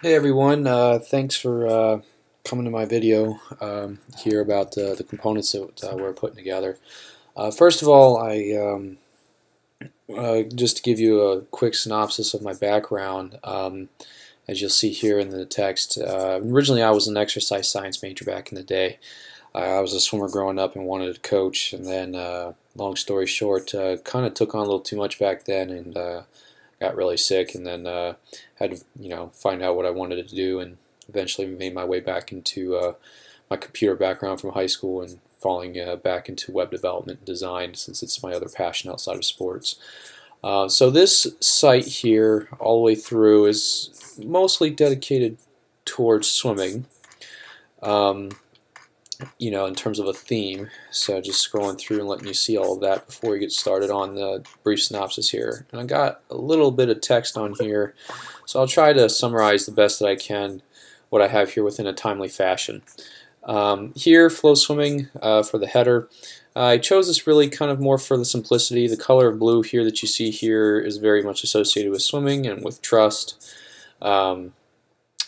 Hey everyone, thanks for coming to my video here about the components that we're putting together. First of all, just to give you a quick synopsis of my background, as you'll see here in the text, originally I was an exercise science major back in the day. I was a swimmer growing up and wanted to coach, and then, long story short, kind of took on a little too much back then and got really sick, and then had to find out what I wanted to do, and eventually made my way back into my computer background from high school and falling back into web development and design since it's my other passion outside of sports. So this site here all the way through is mostly dedicated towards swimming. Um, in terms of a theme. So just scrolling through and letting you see all of that before we get started on the brief synopsis here. And I got a little bit of text on here, so I'll try to summarize the best that I can what I have here within a timely fashion. Here, flow swimming for the header. I chose this really kind of more for the simplicity. The color of blue here that you see here is very much associated with swimming and with trust.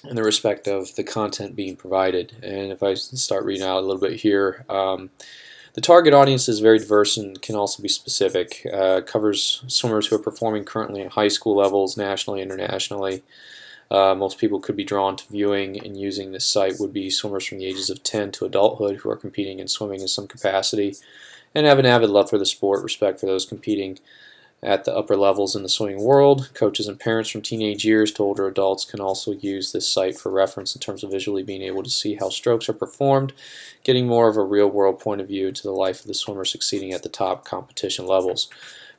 In the respect of the content being provided. And if I start reading out a little bit here, the target audience is very diverse and can also be specific. Covers swimmers who are performing currently at high school levels, nationally, internationally. Most people could be drawn to viewing and using this site would be swimmers from the ages of 10 to adulthood who are competing in swimming in some capacity and have an avid love for the sport, respect for those competing at the upper levels in the swimming world. Coaches and parents from teenage years to older adults can also use this site for reference in terms of visually being able to see how strokes are performed, getting more of a real-world point of view to the life of the swimmer succeeding at the top competition levels.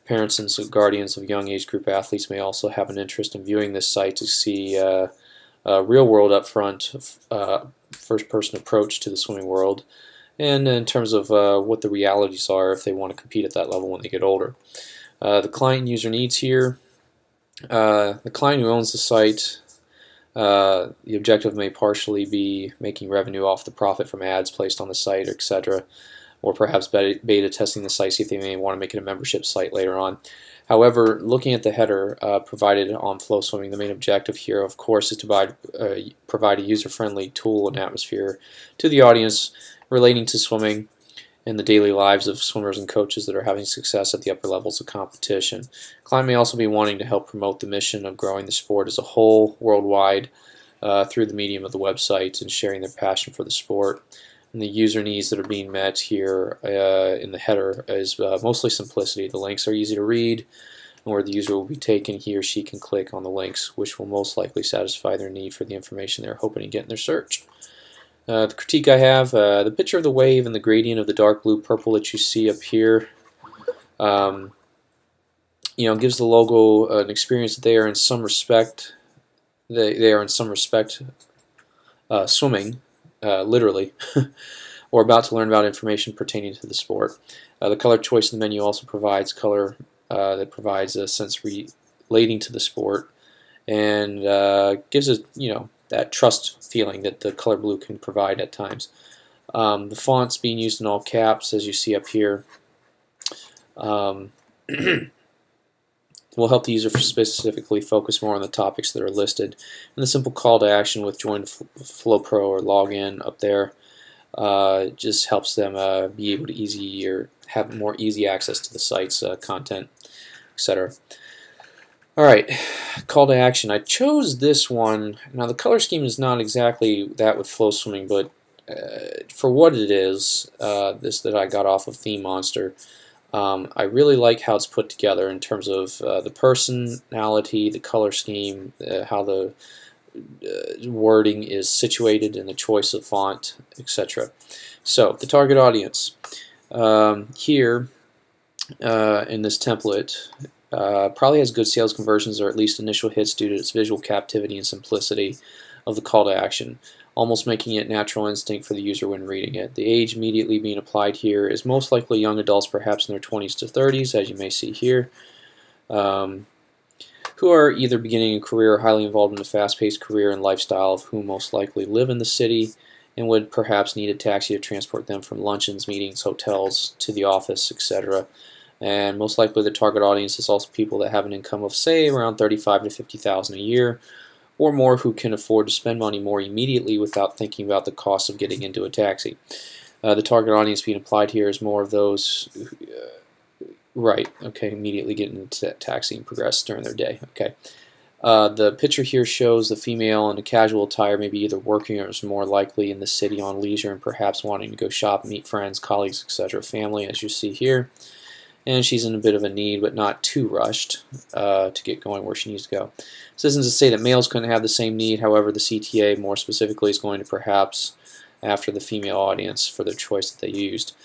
Parents and guardians of young age group athletes may also have an interest in viewing this site to see real-world upfront first-person approach to the swimming world, and in terms of what the realities are if they want to compete at that level when they get older. The client user needs here. The client who owns the site, the objective may partially be making revenue off the profit from ads placed on the site, etc., or perhaps beta testing the site, see if they may want to make it a membership site later on. However, looking at the header provided on Flow Swimming, the main objective here, of course, is to provide a user-friendly tool and atmosphere to the audience relating to swimming in the daily lives of swimmers and coaches that are having success at the upper levels of competition. Client may also be wanting to help promote the mission of growing the sport as a whole worldwide through the medium of the website and sharing their passion for the sport. And the user needs that are being met here in the header is mostly simplicity. The links are easy to read, and where the user will be taken, he or she can click on the links, which will most likely satisfy their need for the information they're hoping to get in their search. The critique I have, the picture of the wave and the gradient of the dark blue purple that you see up here, gives the logo an experience that they are in some respect, swimming, literally, or about to learn about information pertaining to the sport. The color choice in the menu also provides color that provides a sense relating to the sport and gives us, that trust feeling that the color blue can provide at times. The font's being used in all caps, as you see up here. Will help the user specifically focus more on the topics that are listed. And the simple call to action with Join FlowPro or Login up there just helps them be able to have more easy access to the site's content, etc. Alright, call to action. I chose this one. Now the color scheme is not exactly that with Flow Swimming, but for what it is, this that I got off of Theme Monster, I really like how it's put together in terms of the personality, the color scheme, how the wording is situated, and the choice of font, etc. So, the target audience. Here, in this template, probably has good sales conversions or at least initial hits due to its visual captivity and simplicity of the call to action, almost making it natural instinct for the user when reading it. The age immediately being applied here is most likely young adults, perhaps in their 20s to 30s, as you may see here, who are either beginning a career or highly involved in a fast-paced career and lifestyle, of whom most likely live in the city and would perhaps need a taxi to transport them from luncheons, meetings, hotels, to the office, etc. And most likely the target audience is also people that have an income of, say, around $35,000 to $50,000 a year, or more who can afford to spend money more immediately without thinking about the cost of getting into a taxi. The target audience being applied here is more of those immediately get into that taxi and progress during their day. The picture here shows the female in a casual attire, maybe either working or is more likely in the city on leisure and perhaps wanting to go shop, meet friends, colleagues, etc., family, as you see here. And she's in a bit of a need, but not too rushed to get going where she needs to go. This isn't to say that males couldn't have the same need. However, the CTA more specifically is going to perhaps after the female audience for the choice that they used.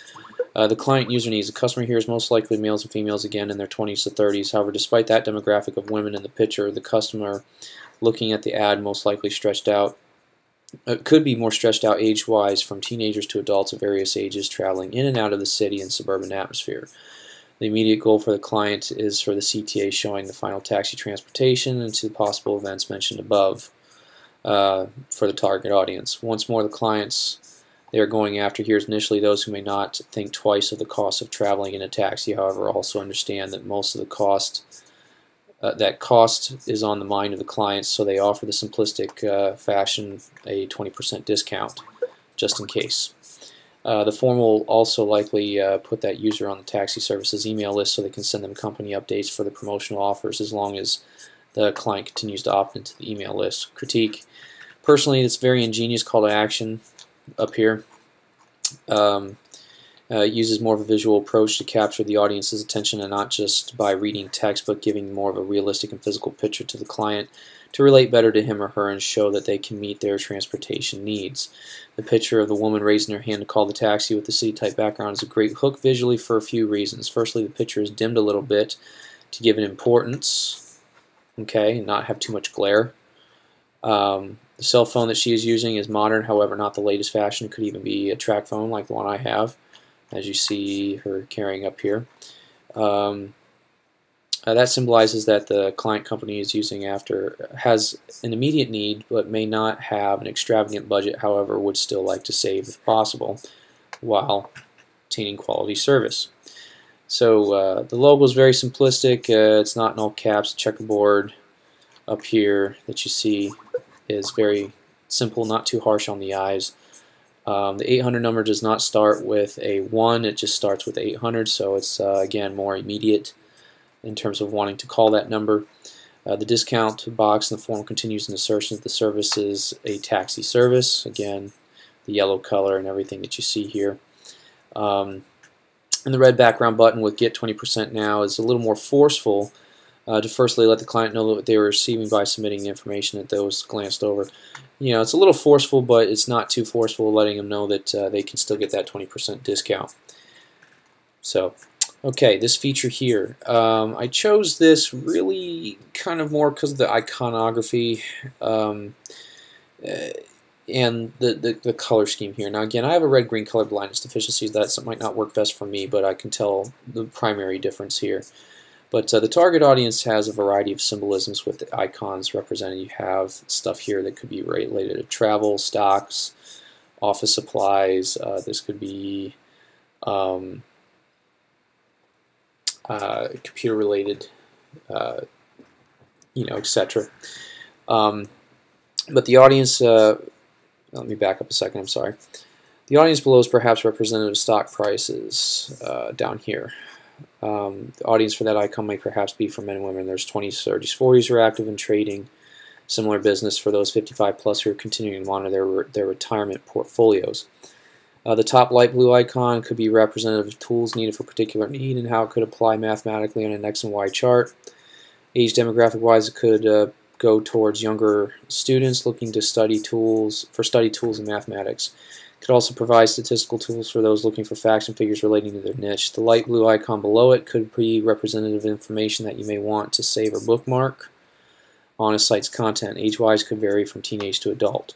The client user needs. The customer here is most likely males and females, again in their 20s to 30s. However, despite that demographic of women in the picture, the customer looking at the ad most likely stretched out, could be more stretched out age-wise from teenagers to adults of various ages traveling in and out of the city and suburban atmosphere. The immediate goal for the client is for the CTA showing the final taxi transportation and to the possible events mentioned above for the target audience. Once more, the clients they are going after here is initially those who may not think twice of the cost of traveling in a taxi, however, also understand that most of the cost is on the mind of the clients, so they offer the simplistic fashion a 20% discount, just in case. The form will also likely put that user on the taxi service's email list so they can send them company updates for the promotional offers as long as the client continues to opt into the email list. Critique. Personally, it's very ingenious call to action up here. Uses more of a visual approach to capture the audience's attention and not just by reading text but giving more of a realistic and physical picture to the client to relate better to him or her and show that they can meet their transportation needs. The picture of the woman raising her hand to call the taxi with the city-type background is a great hook visually for a few reasons. Firstly, the picture is dimmed a little bit to give it importance, and not have too much glare. The cell phone that she is using is modern, however not the latest fashion. It could even be a track phone like the one I have, as you see her carrying up here. That symbolizes that the client company is using has an immediate need but may not have an extravagant budget, however would still like to save if possible while obtaining quality service. So the logo is very simplistic. It's not in all caps. Checkerboard up here that you see is very simple, not too harsh on the eyes. The 800 number does not start with a 1, it just starts with 800, so it's again more immediate in terms of wanting to call that number. The discount box in the form continues an assertion that the service is a taxi service. Again, the yellow color and everything that you see here. And the red background button with Get 20% Now is a little more forceful to firstly let the client know what they were receiving by submitting the information that those glanced over. It's a little forceful, but it's not too forceful, letting them know that they can still get that 20% discount. So, okay, this feature here. I chose this really kind of more because of the iconography and the color scheme here. Now again, I have a red-green color blindness deficiency. That might not work best for me, but I can tell the primary difference here. But the target audience has a variety of symbolisms with the icons represented. You have stuff here that could be related to travel, stocks, office supplies. This could be computer-related, etc. But the audience, let me back up a second, I'm sorry. The audience below is perhaps representative of stock prices down here. The audience for that icon may perhaps be for men and women. There's 20s, 30s, 40s who are active in trading, similar business for those 55 plus who are continuing to monitor their retirement portfolios. The top light blue icon could be representative of tools needed for a particular need and how it could apply mathematically on an X and Y chart. Age demographic wise, it could go towards younger students looking to study tools in mathematics. It could also provide statistical tools for those looking for facts and figures relating to their niche. The light blue icon below it could be representative information that you may want to save or bookmark on a site's content. Age-wise could vary from teenage to adult.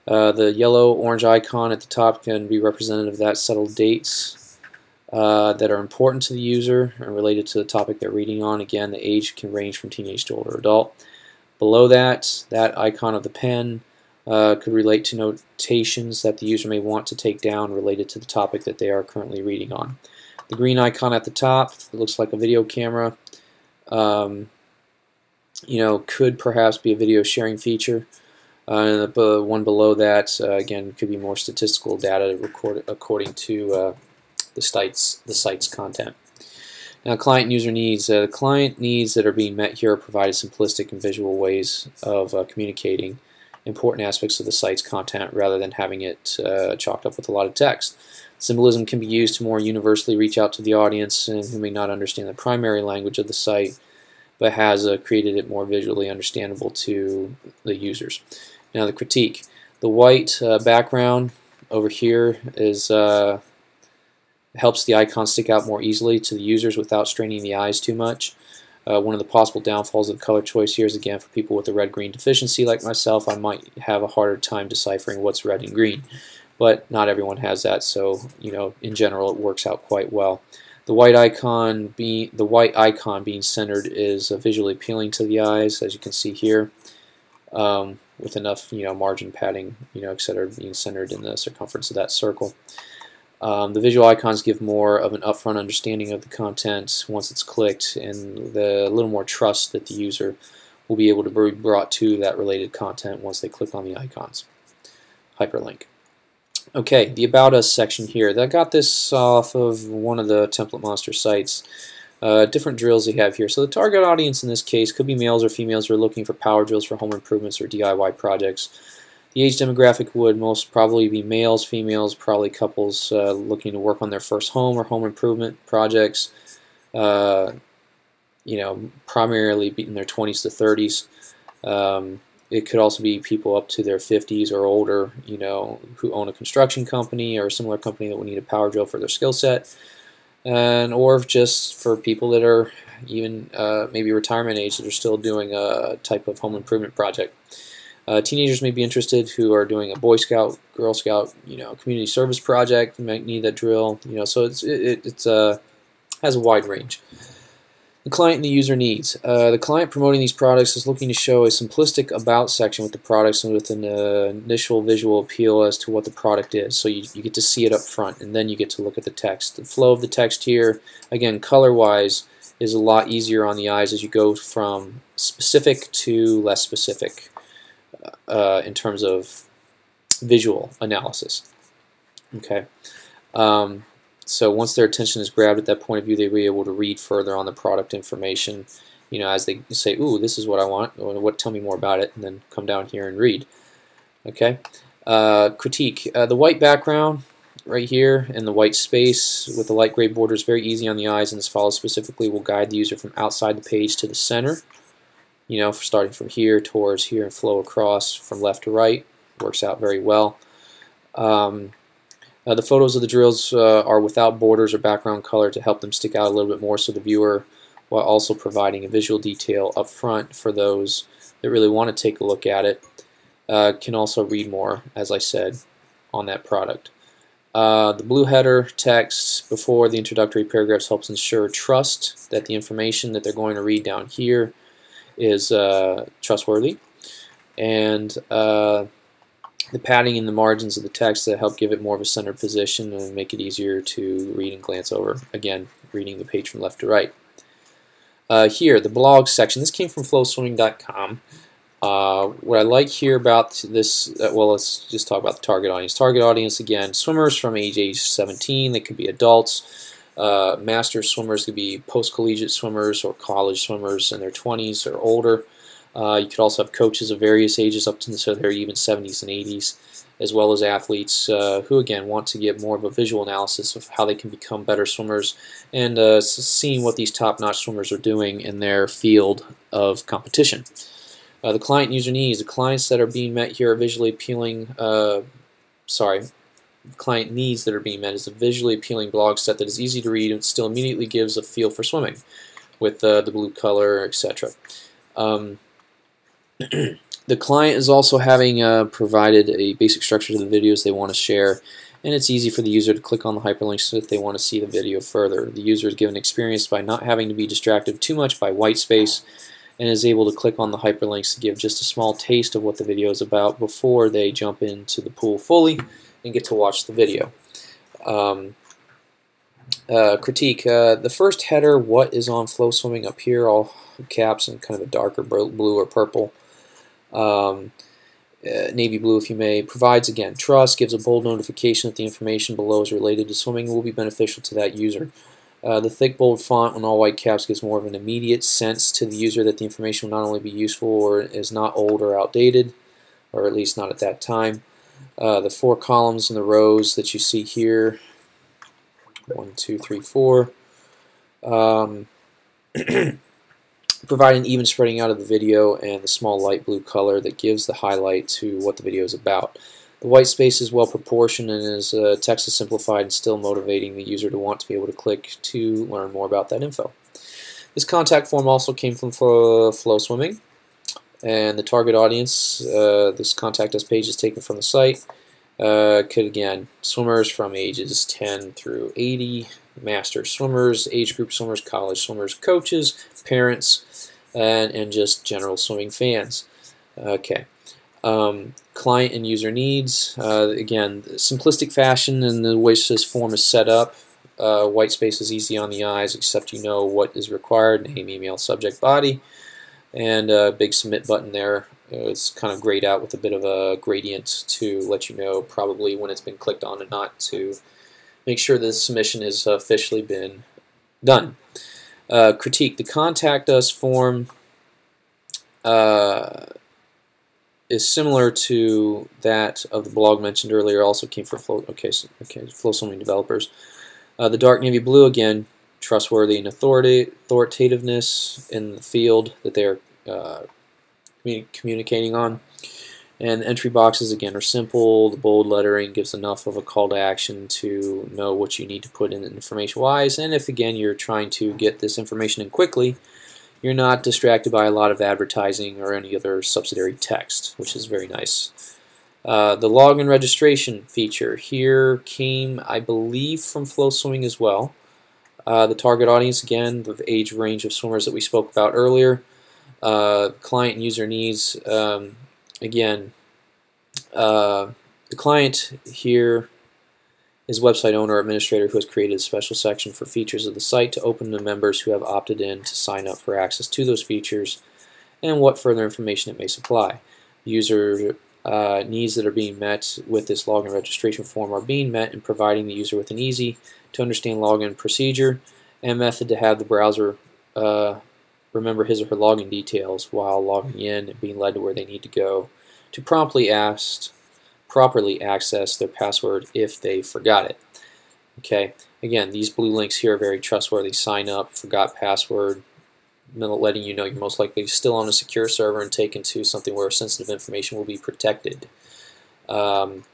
The yellow-orange icon at the top can be representative of that subtle dates that are important to the user and related to the topic they're reading on. Again, the age can range from teenage to older adult. Below that icon of the pen could relate to notations that the user may want to take down related to the topic that they are currently reading on. The green icon at the top looks like a video camera. could perhaps be a video sharing feature. And the one below that, again, could be more statistical data recorded according to the site's content. Now, client user needs. The client needs that are being met here are provided simplistic and visual ways of communicating important aspects of the site's content rather than having it chalked up with a lot of text. Symbolism can be used to more universally reach out to the audience who may not understand the primary language of the site, but has created it more visually understandable to the users. Now, the critique. The white background over here is helps the icon stick out more easily to the users without straining the eyes too much. One of the possible downfalls of color choice here is, again, for people with a red-green deficiency like myself, I might have a harder time deciphering what's red and green. But not everyone has that, so in general it works out quite well. The white icon being centered is visually appealing to the eyes, as you can see here, with enough margin padding, etc., being centered in the circumference of that circle. The visual icons give more of an upfront understanding of the content once it's clicked, and a little more trust that the user will be able to be brought to that related content once they click on the icons. Hyperlink. Okay, the About Us section here. I got this off of one of the Template Monster sites. Different drills they have here. So the target audience in this case could be males or females who are looking for power drills for home improvements or DIY projects. The age demographic would most probably be males, females, probably couples looking to work on their first home or home improvement projects. Primarily in their 20s to 30s. It could also be people up to their 50s or older, who own a construction company or a similar company that would need a power drill for their skill set, or just for people that are even maybe retirement age that are still doing a type of home improvement project. Teenagers may be interested who are doing a Boy Scout, Girl Scout, community service project. You might need that drill. So it's has a wide range. The client and the user needs. The client promoting these products is looking to show a simplistic about section with the products and with an initial visual appeal as to what the product is. So you get to see it up front, and then you get to look at the text. The flow of the text here, again, color-wise, is a lot easier on the eyes as you go from specific to less specific in terms of visual analysis. Okay. So once their attention is grabbed at that point of view, they'll be able to read further on the product information, as they say, ooh, this is what I want, or tell me more about it, and then come down here and read. Okay. Critique. The white background right here and the white space with the light gray border is very easy on the eyes, and as follows specifically will guide the user from outside the page to the center, starting from here towards here and flow across from left to right. Works out very well. The photos of the drills are without borders or background color to help them stick out a little bit more so the viewer, while also providing a visual detail up front for those that really want to take a look at it, can also read more, as I said, on that product. The blue header text before the introductory paragraphs helps ensure trust that the information that they're going to read down here is trustworthy, and the padding in the margins of the text that help give it more of a centered position and make it easier to read and glance over. Again, reading the page from left to right. Here, the blog section. This came from flowswimming.com. What I like here about this, well, let's just talk about the target audience. Target audience, again, swimmers from age 17. They could be adults. Master swimmers could be post-collegiate swimmers or college swimmers in their 20s or older. You could also have coaches of various ages up to so they're even 70s and 80s, as well as athletes who, again, want to get more of a visual analysis of how they can become better swimmers and seeing what these top-notch swimmers are doing in their field of competition. The client user needs. The clients that are being met here are visually appealing. Client needs that are being met is a visually appealing blog set that is easy to read and still immediately gives a feel for swimming with the blue color, etc. The client is also having provided a basic structure to the videos they want to share, and it's easy for the user to click on the hyperlinks if they want to see the video further. The user is given experience by not having to be distracted too much by white space and is able to click on the hyperlinks to give just a small taste of what the video is about before they jump into the pool fully and get to watch the video. Critique. The first header, what is on Flow Swimming, up here, I'll caps in kind of a darker blue or purple. Navy blue, if you may. Provides, again, trust, gives a bold notification that the information below is related to swimming and will be beneficial to that user. The thick, bold font on all white caps gives more of an immediate sense to the user that the information will not only be useful or is not old or outdated, or at least not at that time. The 4 columns and the rows that you see here, 1, 2, 3, 4, provide an even spreading out of the video and the small light blue color that gives the highlight to what the video is about. The white space is well proportioned and text is simplified and still motivating the user to want to be able to click to learn more about that info. This contact form also came from FlowSwimming, and the target audience, this contact us page is taken from the site. Could, again, swimmers from ages 10 through 80, master swimmers, age group swimmers, college swimmers, coaches, parents, and just general swimming fans. Okay. Client and user needs, again, simplistic fashion and the way this form is set up. White space is easy on the eyes, except you know what is required: name, email, subject, body, and a big submit button there. It's kind of grayed out with a bit of a gradient to let you know probably when it's been clicked on and not, to make sure the submission has officially been done. Critique: the contact us form is similar to that of the blog mentioned earlier. Also came from FlowSwimming developers. The dark navy blue, again, trustworthy and authoritativeness in the field that they are communicating on. And the entry boxes, again, are simple. The bold lettering gives enough of a call to action to know what you need to put in information-wise. And if, again, you're trying to get this information in quickly, you're not distracted by a lot of advertising or any other subsidiary text, which is very nice. The login registration feature here came, I believe, from FlowSwimming as well. The target audience, again, the age range of swimmers that we spoke about earlier. Client and user needs, again, the client here is website owner or administrator who has created a special section for features of the site to open to members who have opted in to sign up for access to those features and what further information it may supply. User needs that are being met with this login registration form are being met in providing the user with an easy to understand login procedure and method to have the browser remember his or her login details while logging in and being led to where they need to go to properly access their password if they forgot it. Okay, again, these blue links here are very trustworthy. Sign up, forgot password, letting you know you're most likely still on a secure server and taken to something where sensitive information will be protected. Critique: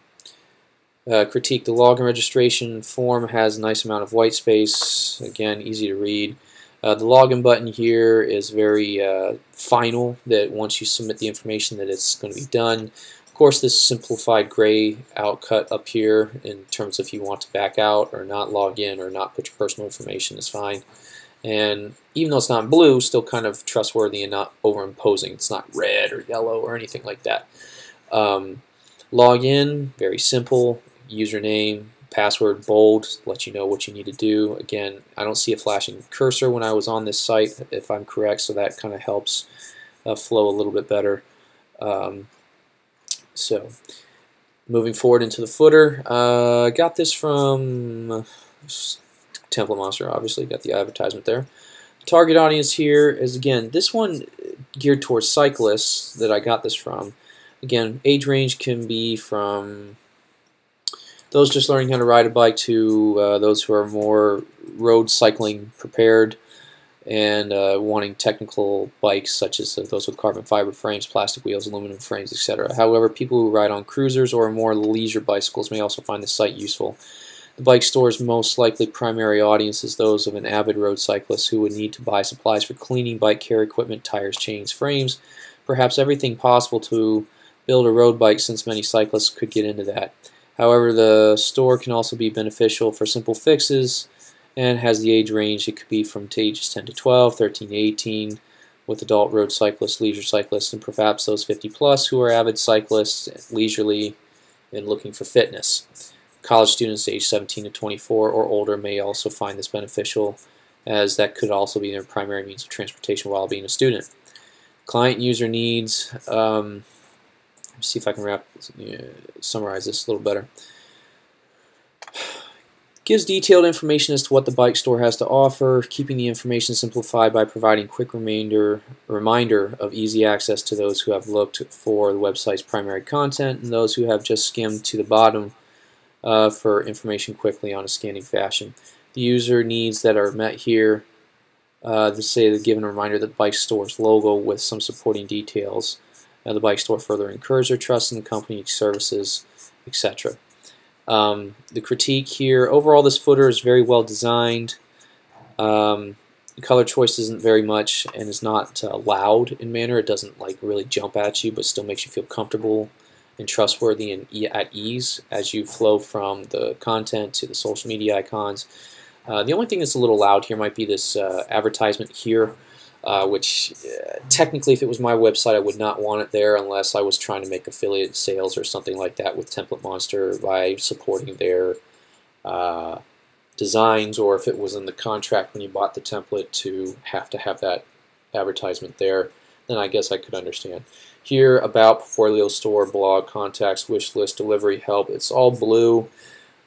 the login registration form has a nice amount of white space, again, easy to read. The login button here is very final, that once you submit the information that it's going to be done. Of course, this simplified gray outcut up here in terms of if you want to back out or not log in or not put your personal information is fine. And even though it's not blue, still kind of trustworthy and not overimposing. It's not red or yellow or anything like that. Log in, very simple. Username, password, bold, let you know what you need to do. Again, I don't see a flashing cursor when I was on this site, if I'm correct, so that kind of helps flow a little bit better. So, moving forward into the footer, got this from Template Monster, obviously, got the advertisement there. Target audience here is, again, this one geared towards cyclists that I got this from. Again, age range can be from those just learning how to ride a bike to those who are more road cycling prepared and wanting technical bikes, such as those with carbon fiber frames, plastic wheels, aluminum frames, etc. However, people who ride on cruisers or more leisure bicycles may also find the site useful. The bike store's most likely primary audience is those of an avid road cyclist who would need to buy supplies for cleaning bike care equipment, tires, chains, frames, perhaps everything possible to build a road bike, since many cyclists could get into that. However, the store can also be beneficial for simple fixes and has the age range. It could be from ages 10 to 12, 13 to 18, with adult road cyclists, leisure cyclists, and perhaps those 50 plus who are avid cyclists, leisurely, and looking for fitness. College students aged 17 to 24 or older may also find this beneficial as that could also be their primary means of transportation while being a student. Client user needs, let's see if I can summarize this a little better. Gives detailed information as to what the bike store has to offer, keeping the information simplified by providing quick reminder of easy access to those who have looked for the website's primary content and those who have just skimmed to the bottom for information quickly on a scanning fashion. The user needs that are met here, say the given reminder that the bike store's logo with some supporting details. The bike store further encourages their trust in the company's services, etc. The critique here, overall this footer is very well designed. The color choice isn't very much and is not loud in manner. It doesn't like really jump at you, but still makes you feel comfortable and trustworthy and at ease as you flow from the content to the social media icons. The only thing that's a little loud here might be this advertisement here, which technically if it was my website I would not want it there unless I was trying to make affiliate sales or something like that with Template Monster by supporting their designs, or if it was in the contract when you bought the template to have that advertisement there, then I guess I could understand. Here, about, portfolio store, blog, contacts, wish list, delivery, help, it's all blue.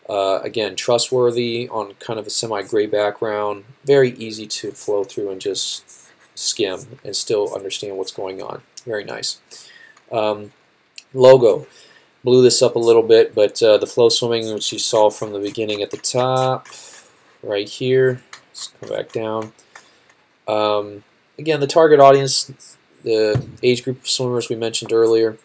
Again, trustworthy on kind of a semi-gray background, very easy to flow through and just skim and still understand what's going on. Very nice. Logo. Blew this up a little bit, but the Flow Swimming, which you saw from the beginning at the top, right here. Let's come back down. Again, the target audience, the age group of swimmers we mentioned earlier.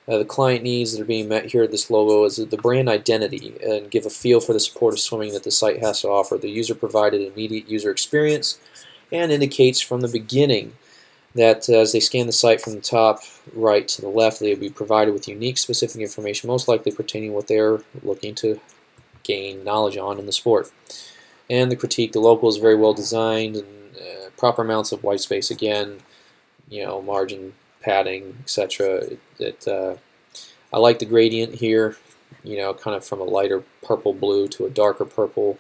The client needs that are being met here at this logo is the brand identity and give a feel for the support of swimming that the site has to offer. The user provided immediate user experience and indicates from the beginning that as they scan the site from the top right to the left, they will be provided with unique specific information, most likely pertaining to what they're looking to gain knowledge on in the sport. And the critique, the logo is very well designed and proper amounts of white space, again, margin, padding, etc. I like the gradient here, kind of from a lighter purple blue to a darker purple.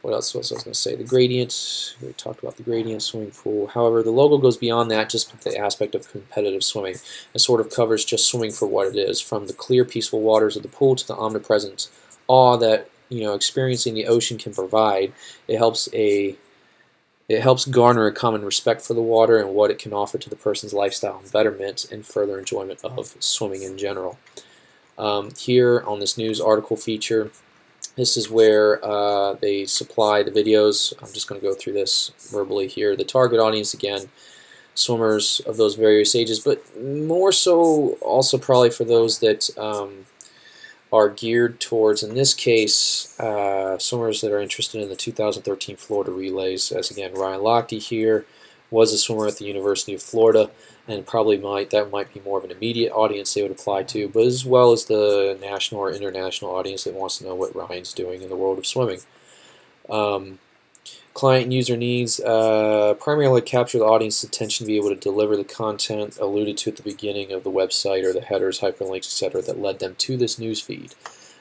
What else was I going to say? The gradient, we talked about the gradient, swimming pool. However, the logo goes beyond that just with the aspect of competitive swimming and sort of covers just swimming for what it is, from the clear, peaceful waters of the pool to the omnipresent awe that experiencing the ocean can provide. It helps garner a common respect for the water and what it can offer to the person's lifestyle and betterment and further enjoyment of swimming in general. Here on this news article feature, this is where they supply the videos. I'm just going to go through this verbally here. The target audience, again, swimmers of those various ages, but more so also probably for those that are geared towards, in this case, swimmers that are interested in the 2013 Florida Relays. As again, Ryan Lochte here was a swimmer at the University of Florida, and probably that might be more of an immediate audience they would apply to, but as well as the national or international audience that wants to know what Ryan's doing in the world of swimming. Client and user needs primarily capture the audience's attention to be able to deliver the content alluded to at the beginning of the website or the headers, hyperlinks, etc. that led them to this news feed.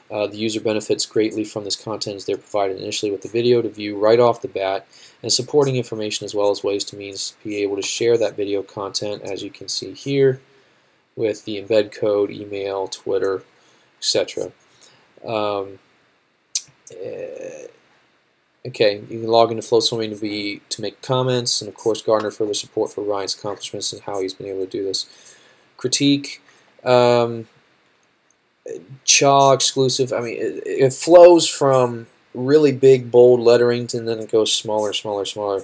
The user benefits greatly from this content as they're provided initially with the video to view right off the bat and supporting information as well as ways to be able to share that video content, as you can see here, with the embed code, email, Twitter, etc. Okay, you can log into Flow Swimming to make comments and of course garner further support for Ryan's accomplishments and how he's been able to do this. Critique, CHA exclusive. I mean, it flows from really big bold lettering and then it goes smaller, smaller, smaller.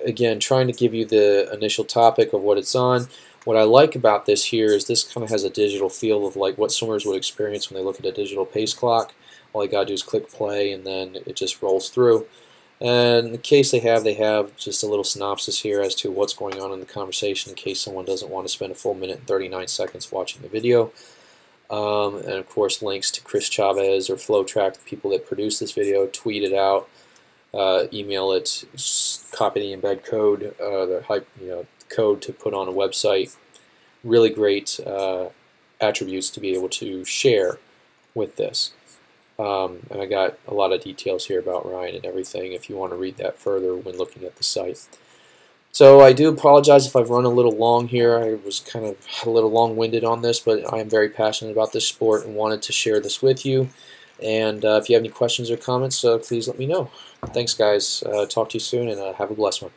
Again, trying to give you the initial topic of what it's on. What I like about this here is this kind of has a digital feel of like what swimmers would experience when they look at a digital pace clock. All you gotta do is click play and then it just rolls through. And in the case they have just a little synopsis here as to what's going on in the conversation in case someone doesn't want to spend a full minute and 39 seconds watching the video. And of course links to Chris Chavez or FlowTrack, the people that produce this video, tweet it out, email it, copy the embed code, the code to put on a website. Really great attributes to be able to share with this. And I got a lot of details here about Ryan and everything if you want to read that further when looking at the site. So I do apologize if I've run a little long here. I was kind of a little long-winded on this, but I am very passionate about this sport and wanted to share this with you. And if you have any questions or comments, please let me know. Thanks, guys. Talk to you soon, and have a blessed one.